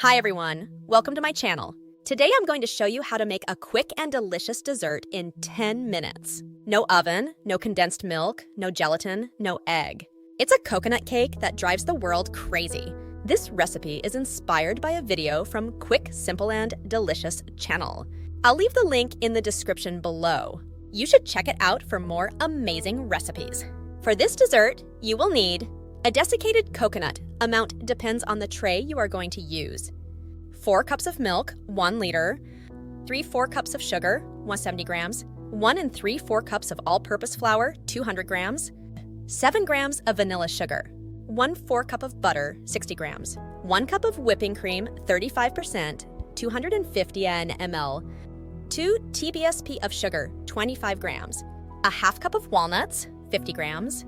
Hi everyone, welcome to my channel. Today I'm going to show you how to make a quick and delicious dessert in 10 minutes. No oven, no condensed milk, no gelatin, no egg. It's a coconut cake that drives the world crazy. This recipe is inspired by a video from Quick, Simple, and Delicious channel. I'll leave the link in the description below. You should check it out for more amazing recipes. For this dessert, you will need a desiccated coconut. Amount depends on the tray you are going to use. 4 cups of milk, 1 liter. 3/4 cups of sugar, 170 grams. 1 3/4 cups of all-purpose flour, 200 grams. 7 grams of vanilla sugar. 1/4 cup of butter, 60 grams. 1 cup of whipping cream, 35%, 250 ml. 2 TBSP of sugar, 25 grams. A half cup of walnuts, 50 grams.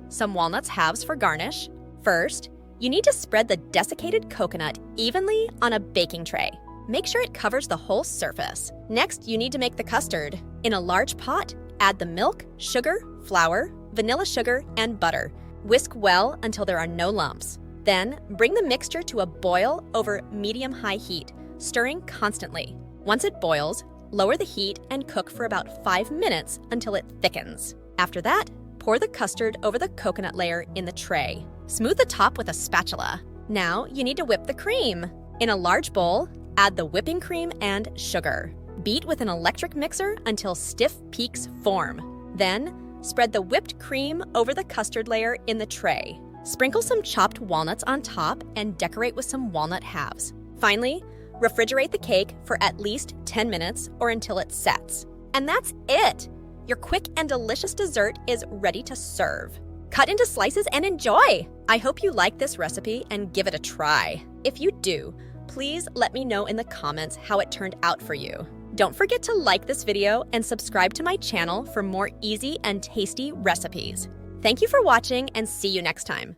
Some walnuts halves for garnish. First, you need to spread the desiccated coconut evenly on a baking tray. Make sure it covers the whole surface. Next, you need to make the custard. In a large pot, add the milk, sugar, flour, vanilla sugar, and butter. Whisk well until there are no lumps. Then, bring the mixture to a boil over medium-high heat, stirring constantly. Once it boils, lower the heat and cook for about 5 minutes until it thickens. After that, pour the custard over the coconut layer in the tray. Smooth the top with a spatula. Now you need to whip the cream. In a large bowl, add the whipping cream and sugar. Beat with an electric mixer until stiff peaks form. Then, spread the whipped cream over the custard layer in the tray. Sprinkle some chopped walnuts on top and decorate with some walnut halves. Finally, refrigerate the cake for at least 10 minutes or until it sets. And that's it! Your quick and delicious dessert is ready to serve. Cut into slices and enjoy! I hope you like this recipe and give it a try. If you do, please let me know in the comments how it turned out for you. Don't forget to like this video and subscribe to my channel for more easy and tasty recipes. Thank you for watching and see you next time.